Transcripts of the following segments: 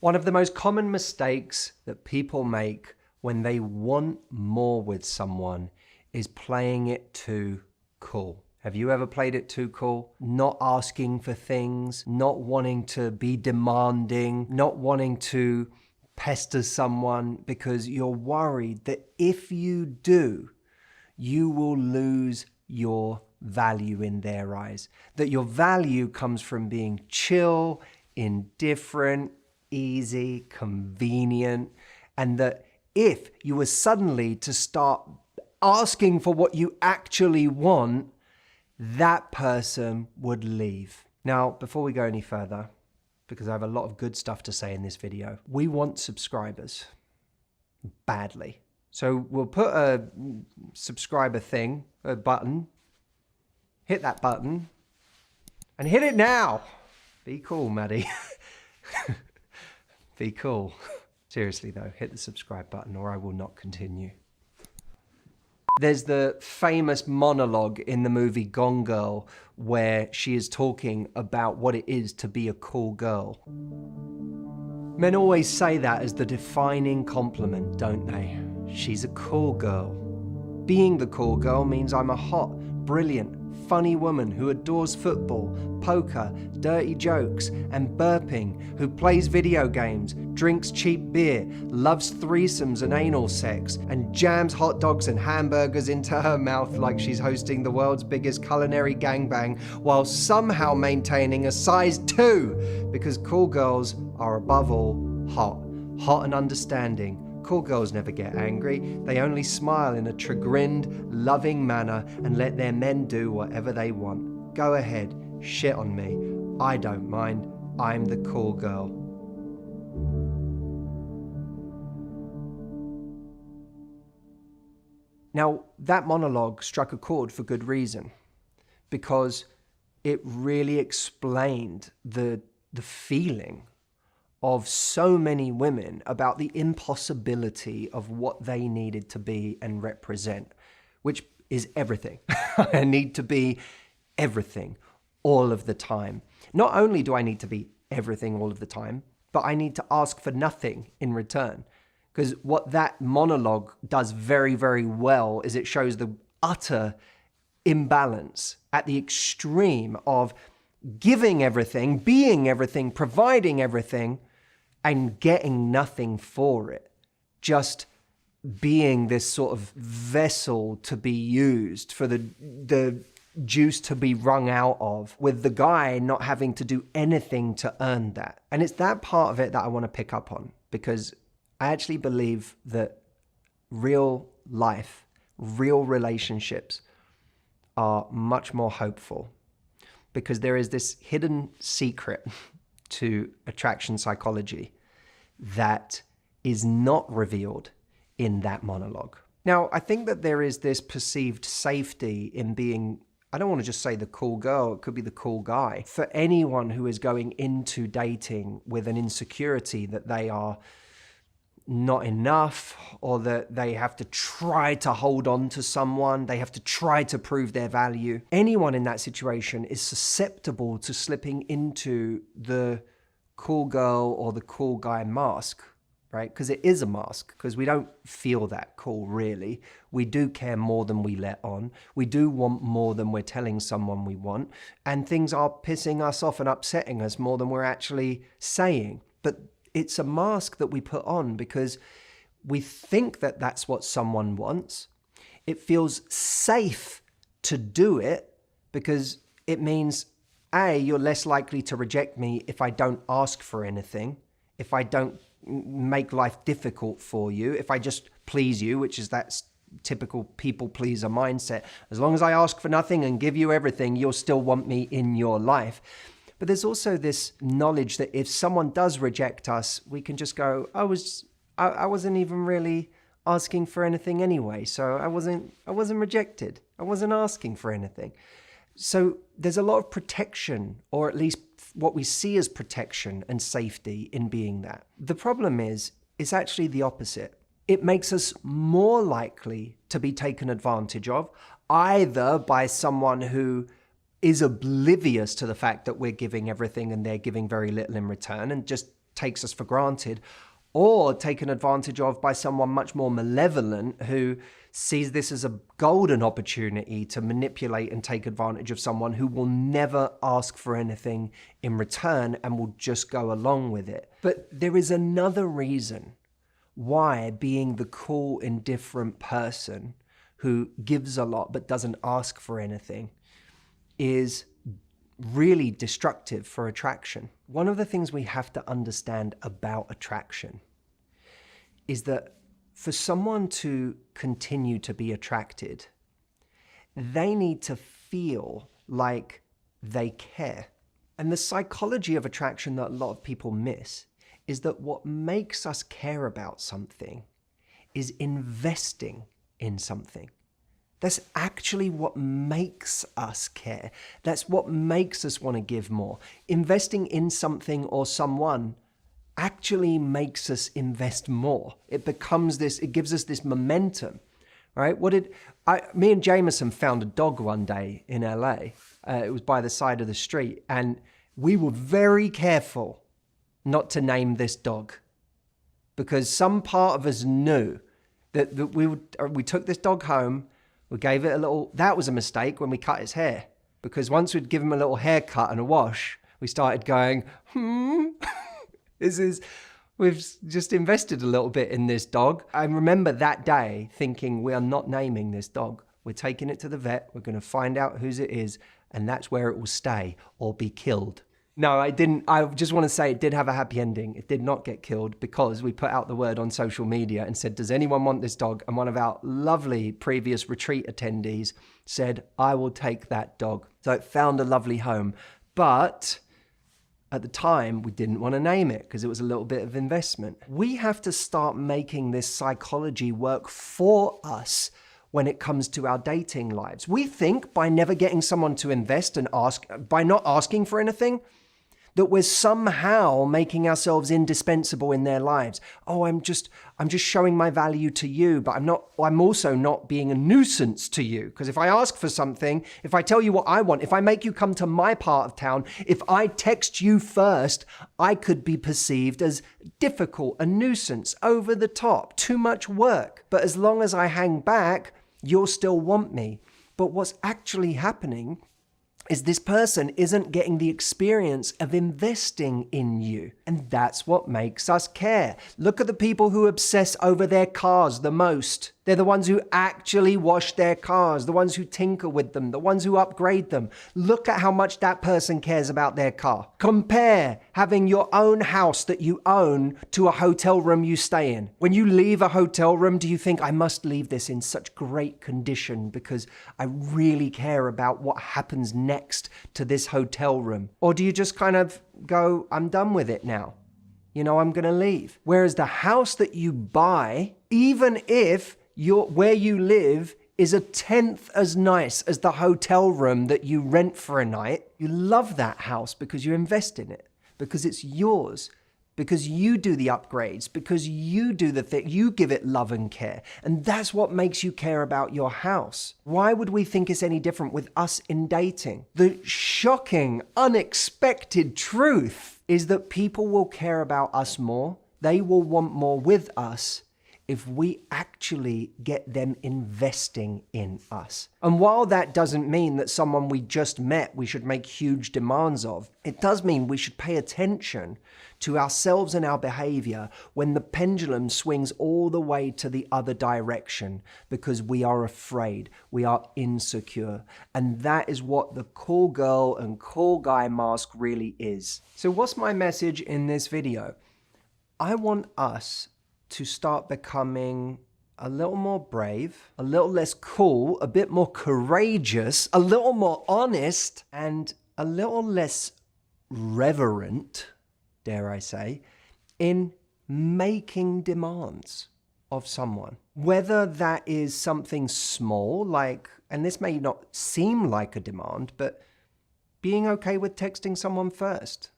One of the most common mistakes that people make when they want more with someone is playing it too cool. Have you ever played it too cool? Not asking for things, not wanting to be demanding, not wanting to pester someone because you're worried that if you do, you will lose your value in their eyes. That your value comes from being chill, indifferent, easy, convenient, and that if you were suddenly to start asking for what you actually want, that person would leave. Now, before we go any further, because I have a lot of good stuff to say in this video, we want subscribers badly. So we'll put a subscriber thing, a button, hit that button, and hit it now. Be cool, Maddie. Be cool. Seriously though, hit the subscribe button or I will not continue. There's the famous monologue in the movie Gone Girl where she is talking about what it is to be a cool girl. Men always say that as the defining compliment, don't they? She's a cool girl. Being the cool girl means I'm a hot, brilliant, funny woman who adores football, poker, dirty jokes, and burping, who plays video games, drinks cheap beer, loves threesomes and anal sex, and jams hot dogs and hamburgers into her mouth like she's hosting the world's biggest culinary gangbang, while somehow maintaining a size 2, because cool girls are above all hot and understanding. Cool girls never get angry. They only smile in a chagrined, loving manner and let their men do whatever they want. Go ahead, shit on me. I don't mind. I'm the cool girl. Now, that monologue struck a chord for good reason, because it really explained the feeling of so many women about the impossibility of what they needed to be and represent, which is everything. I need to be everything all of the time. Not only do I need to be everything all of the time, but I need to ask for nothing in return. Because what that monologue does very, very well is it shows the utter imbalance at the extreme of giving everything, being everything, providing everything, and getting nothing for it. Just being this sort of vessel to be used for the juice to be wrung out of, with the guy not having to do anything to earn that. And it's that part of it that I want to pick up on, because I actually believe that real life, real relationships are much more hopeful, because there is this hidden secret to attraction psychology that is not revealed in that monologue. Now, I think that there is this perceived safety in being, I don't want to just say the cool girl, it could be the cool guy. For anyone who is going into dating with an insecurity that they are not enough, or that they have to try to hold on to someone, they have to try to prove their value. Anyone in that situation is susceptible to slipping into the cool girl or the cool guy mask, right? Because it is a mask, because we don't feel that cool, really. We do care more than we let on. We do want more than we're telling someone we want. And things are pissing us off and upsetting us more than we're actually saying. But it's a mask that we put on because we think that that's what someone wants. It feels safe to do it because it means, A, you're less likely to reject me if I don't ask for anything, if I don't make life difficult for you, if I just please you, which is that typical people pleaser mindset. As long as I ask for nothing and give you everything, you'll still want me in your life. But there's also this knowledge that if someone does reject us, we can just go, I wasn't even really asking for anything anyway, so I wasn't rejected. I wasn't asking for anything. So there's a lot of protection, or at least what we see as protection and safety in being that. The problem is, it's actually the opposite. It makes us more likely to be taken advantage of, either by someone who is oblivious to the fact that we're giving everything and they're giving very little in return and just takes us for granted, or taken advantage of by someone much more malevolent who sees this as a golden opportunity to manipulate and take advantage of someone who will never ask for anything in return and will just go along with it. But there is another reason why being the cool, indifferent person who gives a lot but doesn't ask for anything is really destructive for attraction. One of the things we have to understand about attraction is that for someone to continue to be attracted, they need to feel like they care. And the psychology of attraction that a lot of people miss is that what makes us care about something is investing in something. That's actually what makes us care. That's what makes us want to give more. Investing in something or someone actually makes us invest more. It becomes this, it gives us this momentum, right? Me and Jameson found a dog one day in LA. It was by the side of the street, and we were very careful not to name this dog because some part of us knew that we took this dog home, we gave it a little, that was a mistake when we cut its hair, because once we'd give him a little haircut and a wash, we started going, we've just invested a little bit in this dog. I remember that day thinking, we are not naming this dog. We're taking it to the vet. We're going to find out whose it is, and that's where it will stay or be killed. No, I didn't. I just want to say it did have a happy ending. It did not get killed because we put out the word on social media and said, does anyone want this dog? And one of our lovely previous retreat attendees said, I will take that dog. So it found a lovely home. But at the time, we didn't want to name it because it was a little bit of investment. We have to start making this psychology work for us when it comes to our dating lives. We think by never getting someone to invest and by not asking for anything, that we're somehow making ourselves indispensable in their lives. Oh, I'm just showing my value to you, but I'm also not being a nuisance to you. Because if I ask for something, if I tell you what I want, if I make you come to my part of town, if I text you first, I could be perceived as difficult, a nuisance, over the top, too much work. But as long as I hang back, you'll still want me. But what's actually happening is this person isn't getting the experience of investing in you. And that's what makes us care. Look at the people who obsess over their cars the most. They're the ones who actually wash their cars, the ones who tinker with them, the ones who upgrade them. Look at how much that person cares about their car. Compare having your own house that you own to a hotel room you stay in. When you leave a hotel room, do you think, I must leave this in such great condition because I really care about what happens next to this hotel room? Or do you just kind of go, I'm done with it now. I'm going to leave. Whereas the house that you buy, even if where you live is a tenth as nice as the hotel room that you rent for a night, you love that house because you invest in it, because it's yours, because you do the upgrades, because you do the thing, you give it love and care. And that's what makes you care about your house. Why would we think it's any different with us in dating? The shocking, unexpected truth is that people will care about us more. They will want more with us if we actually get them investing in us. And while that doesn't mean that someone we just met we should make huge demands of, it does mean we should pay attention to ourselves and our behavior when the pendulum swings all the way to the other direction, because we are afraid, we are insecure. And that is what the cool girl and cool guy mask really is. So what's my message in this video? I want us to start becoming a little more brave, a little less cool, a bit more courageous, a little more honest, and a little less reverent, dare I say, in making demands of someone. Whether that is something small, like, and this may not seem like a demand, but being okay with texting someone first,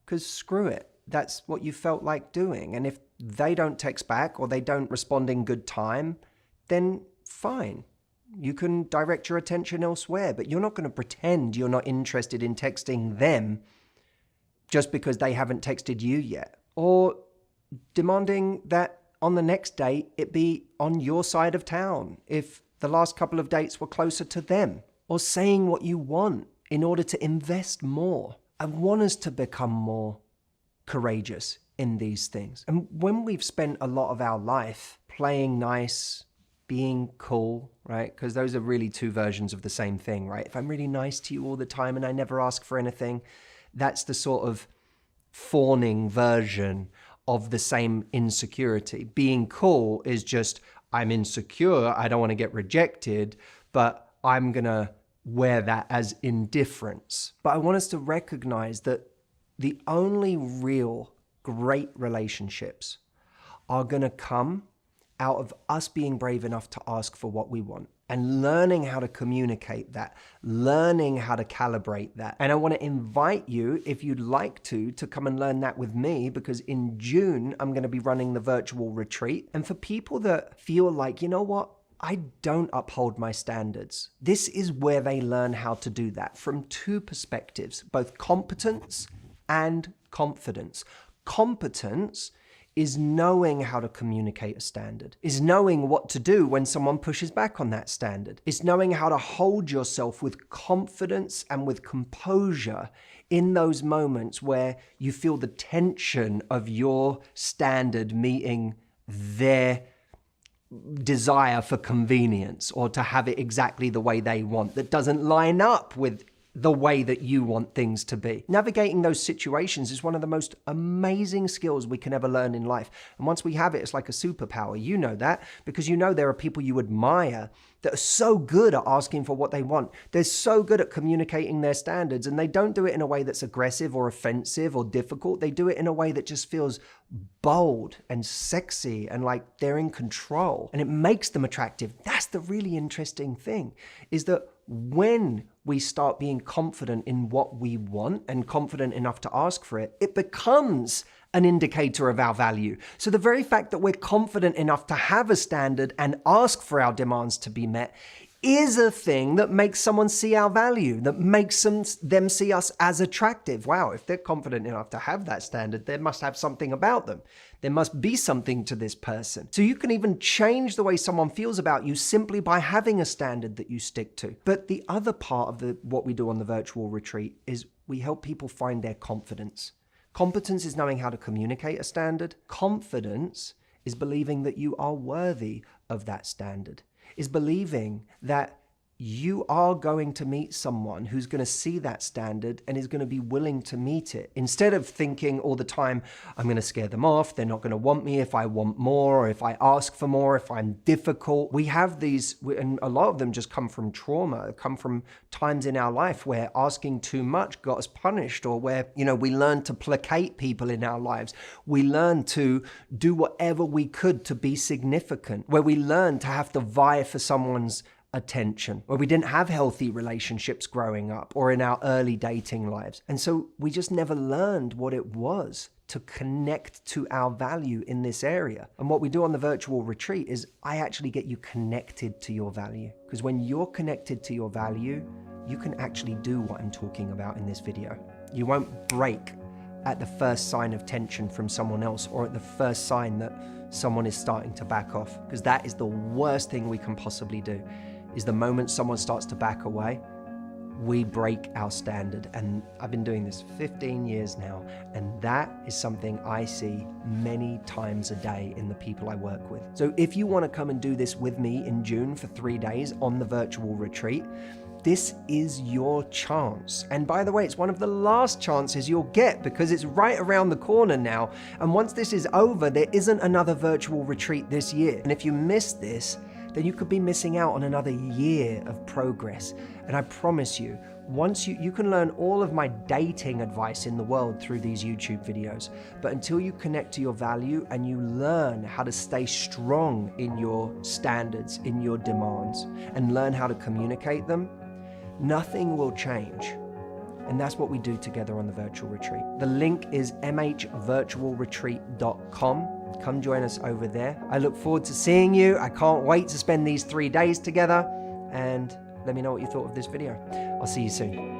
because screw it. That's what you felt like doing. And if they don't text back or they don't respond in good time, then fine. You can direct your attention elsewhere, but you're not going to pretend you're not interested in texting them just because they haven't texted you yet. or demanding that on the next date it be on your side of town if the last couple of dates were closer to them, or saying what you want in order to invest more. I want us to become more courageous in these things. And when we've spent a lot of our life playing nice, being cool, right? Because those are really two versions of the same thing, right? If I'm really nice to you all the time and I never ask for anything, that's the sort of fawning version of the same insecurity. Being cool is just, I'm insecure, I don't want to get rejected, but I'm gonna wear that as indifference. But I want us to recognize that the only real great relationships are gonna come out of us being brave enough to ask for what we want and learning how to communicate that, learning how to calibrate that. And I want to invite you, if you'd like to come and learn that with me, because in June, I'm going to be running the virtual retreat. And for people that feel like, you know what, I don't uphold my standards, this is where they learn how to do that from two perspectives, both competence and confidence. Competence is knowing how to communicate a standard, is knowing what to do when someone pushes back on that standard. It's knowing how to hold yourself with confidence and with composure in those moments where you feel the tension of your standard meeting their desire for convenience or to have it exactly the way they want that doesn't line up with the way that you want things to be. Navigating those situations is one of the most amazing skills we can ever learn in life. And once we have it, it's like a superpower. You know that because you know there are people you admire that are so good at asking for what they want. They're so good at communicating their standards, and they don't do it in a way that's aggressive or offensive or difficult. They do it in a way that just feels bold and sexy and like they're in control, and it makes them attractive. That's the really interesting thing, is that when we start being confident in what we want and confident enough to ask for it, it becomes an indicator of our value. So the very fact that we're confident enough to have a standard and ask for our demands to be met is a thing that makes someone see our value, that makes them see us as attractive. Wow, if they're confident enough to have that standard, they must have something about them. There must be something to this person. So you can even change the way someone feels about you simply by having a standard that you stick to. But the other part of what we do on the virtual retreat is we help people find their confidence. Competence is knowing how to communicate a standard. Confidence is believing that you are worthy of that standard, is believing that you are going to meet someone who's going to see that standard and is going to be willing to meet it. Instead of thinking all the time, I'm going to scare them off, they're not going to want me if I want more, or if I ask for more, if I'm difficult. We have these, and a lot of them just come from trauma, come from times in our life where asking too much got us punished, or where, we learned to placate people in our lives. We learned to do whatever we could to be significant, where we learned to have to vie for someone's attention, where we didn't have healthy relationships growing up or in our early dating lives. And so we just never learned what it was to connect to our value in this area. And what we do on the virtual retreat is I actually get you connected to your value. Because when you're connected to your value, you can actually do what I'm talking about in this video. You won't break at the first sign of tension from someone else, or at the first sign that someone is starting to back off, because that is the worst thing we can possibly do. Is the moment someone starts to back away, we break our standard. And I've been doing this 15 years now, and that is something I see many times a day in the people I work with. So if you want to come and do this with me in June for 3 days on the virtual retreat, this is your chance. And by the way, it's one of the last chances you'll get, because it's right around the corner now. And once this is over, there isn't another virtual retreat this year. And if you miss this, then you could be missing out on another year of progress. And I promise you, once you can learn all of my dating advice in the world through these YouTube videos, but until you connect to your value and you learn how to stay strong in your standards, in your demands, and learn how to communicate them, nothing will change. And that's what we do together on the virtual retreat. The link is mhvirtualretreat.com. Come join us over there. I look forward to seeing you. I can't wait to spend these 3 days together. And let me know what you thought of this video. I'll see you soon.